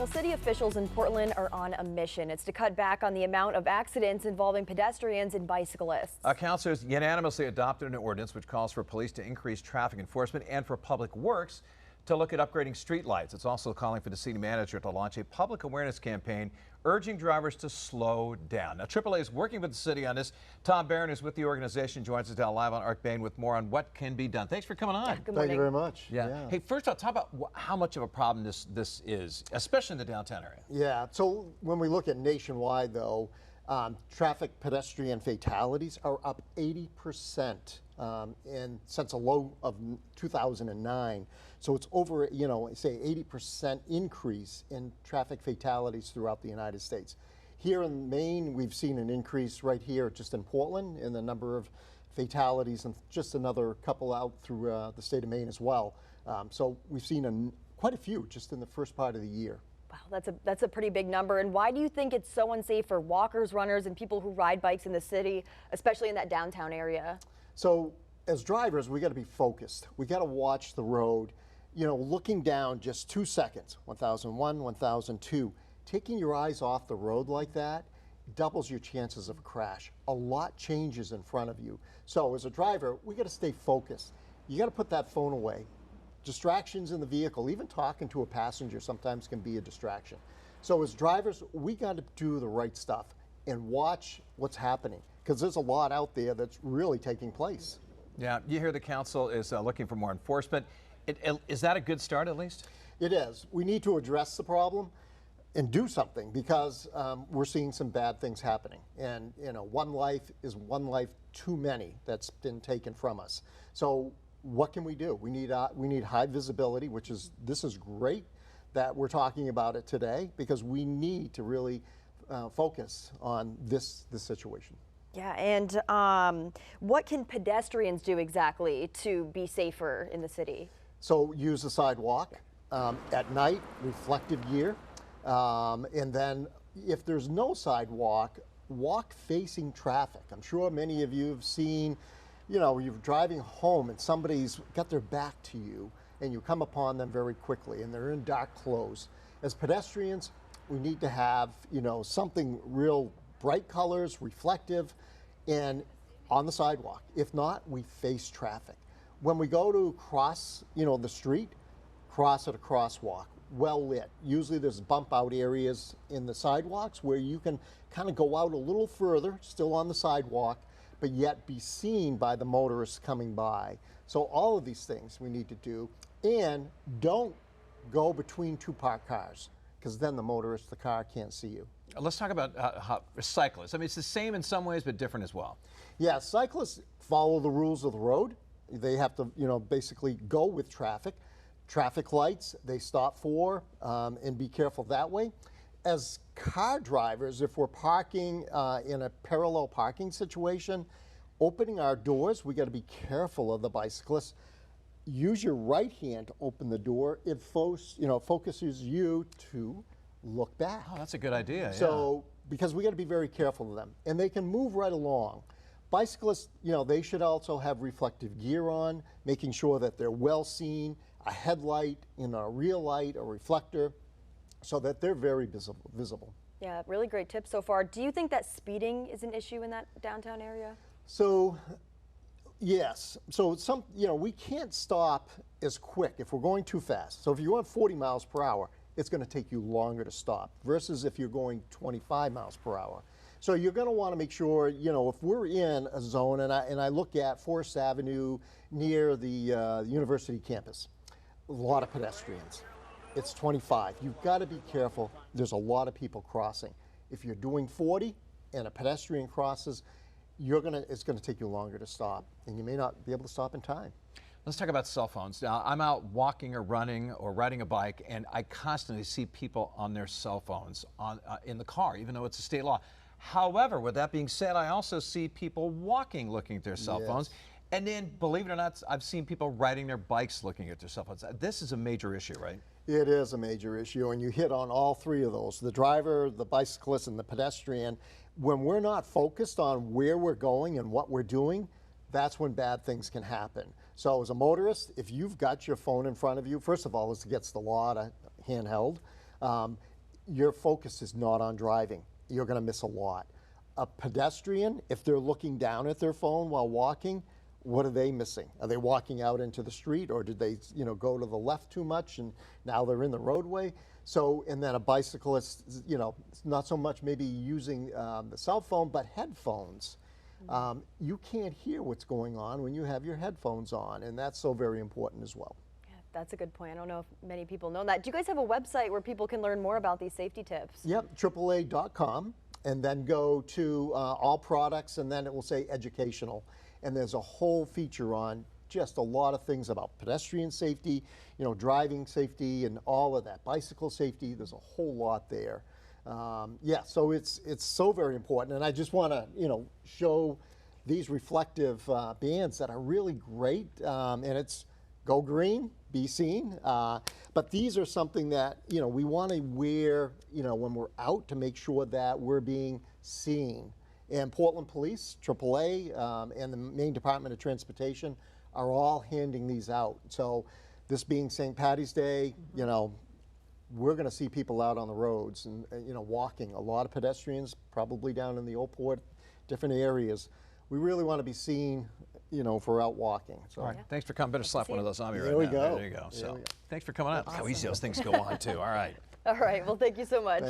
Well, city officials in Portland are on a mission. It's to cut back on the amount of accidents involving pedestrians and bicyclists. Councilors unanimously adopted an ordinance which calls for police to increase traffic enforcement and for public works to look at upgrading streetlights. It's also calling for the city manager to launch a public awareness campaign urging drivers to slow down. Now, AAA is working with the city on this. Tom Barron is with the organization, joins us now live on Arc Maine with more on what can be done. Thanks for coming on. Yeah, good Thank morning. you very much. Yeah. Hey, first off, talk about how much of a problem this is, especially in the downtown area. Yeah, so when we look at nationwide, though, traffic pedestrian fatalities are up 80% since a low of 2009. So it's over, say 80% increase in traffic fatalities throughout the United States. Here in Maine, we've seen an increase right here just in Portland in the number of fatalities, and just another couple out through the state of Maine as well. So we've seen quite a few just in the first part of the year. Wow, that's a pretty big number. And why do you think it's so unsafe for walkers, runners, and people who ride bikes in the city, especially in that downtown area? So as drivers, we got to be focused. We got to watch the road, looking down just 2 seconds, 1001, 1002, taking your eyes off the road like that doubles your chances of a crash. A lot changes in front of you. So as a driver, we got to stay focused. You got to put that phone away. Distractions in the vehicle, even talking to a passenger sometimes can be a distraction. So as drivers, we got to do the right stuff and watch what's happening, because there's a lot out there that's really taking place. Yeah, you hear the council is looking for more enforcement. Is that a good start at least? It is. We need to address the problem and do something, because we're seeing some bad things happening. And one life is one life too many that's been taken from us. So what can we do? We need high visibility, this is great that we're talking about it today, because we need to really focus on this situation. Yeah, and what can pedestrians do exactly to be safer in the city? So use the sidewalk at night, reflective gear, and then if there's no sidewalk, walk facing traffic. I'm sure many of you have seen, you're driving home and somebody's got their back to you and you come upon them very quickly and they're in dark clothes. As pedestrians, we need to have, something real bright colors, reflective, and on the sidewalk. If not, we face traffic. When we go to cross, the street, cross at a crosswalk, well lit. Usually there's bump out areas in the sidewalks where you can kind of go out a little further, still on the sidewalk, but yet be seen by the motorists coming by. So all of these things we need to do, and don't go between two parked cars, because then the car can't see you. Let's talk about cyclists. I mean, it's the same in some ways, but different as well. Yeah, cyclists follow the rules of the road. They have to, basically go with traffic. Traffic lights, they stop for, and be careful that way. As car drivers, if we're parking in a parallel parking situation, opening our doors, we got to be careful of the bicyclists. Use your right hand to open the door. It focuses you to look back. Oh, that's a good idea. So, because we got to be very careful of them, and they can move right along. Bicyclists, they should also have reflective gear on, making sure that they're well seen, a headlight, a real light, a reflector, so that they're very visible. Yeah, really great tips so far. Do you think that speeding is an issue in that downtown area? So, yes. So we can't stop as quick if we're going too fast. So if you're going 40 miles per hour, it's going to take you longer to stop versus if you're going 25 miles per hour. So you're going to want to make sure, if we're in a zone, and I look at Forest Avenue near the university campus, a lot of pedestrians. It's 25. You've got to be careful. There's a lot of people crossing. If you're doing 40 and a pedestrian crosses, it's going to take you longer to stop, and you may not be able to stop in time. Let's talk about cell phones. Now, I'm out walking or running or riding a bike, and I constantly see people on their cell phones in the car, even though it's a state law. However, with that being said, I also see people walking looking at their cell phones. And then, believe it or not, I've seen people riding their bikes looking at their cell phones. This is a major issue, right? It is a major issue, and you hit on all three of those, the driver, the bicyclist, and the pedestrian. When we're not focused on where we're going and what we're doing, that's when bad things can happen. So as a motorist, if you've got your phone in front of you, first of all, it's against the law to handheld. your focus is not on driving. You're going to miss a lot. A pedestrian, if they're looking down at their phone while walking, what are they missing? Are they walking out into the street, or did they, go to the left too much and now they're in the roadway? So, and then a bicyclist, not so much maybe using the cell phone, but headphones. You can't hear what's going on when you have your headphones on, and that's so very important as well. Yeah, that's a good point. I don't know if many people know that. Do you guys have a website where people can learn more about these safety tips? Yep, AAA.com, and then go to all products, and then it will say educational. And there's a whole feature on just a lot of things about pedestrian safety, driving safety and all of that, bicycle safety. There's a whole lot there. Yeah, so it's so very important, and I just want to show these reflective bands that are really great, and it's go green, be seen. But these are something that we want to wear when we're out to make sure that we're being seen. And Portland Police, AAA, and the Maine Department of Transportation are all handing these out. So this being St. Patty's Day, we're going to see people out on the roads and walking. A lot of pedestrians, probably down in the Old Port, different areas. We really want to be seen, if we're out walking. So. All right, thanks for coming. Better slap one of those on me right There we now. go. There you go. There So, we go. thanks for coming out. Look how easy those things go on too. All right. All right. Well, thank you so much.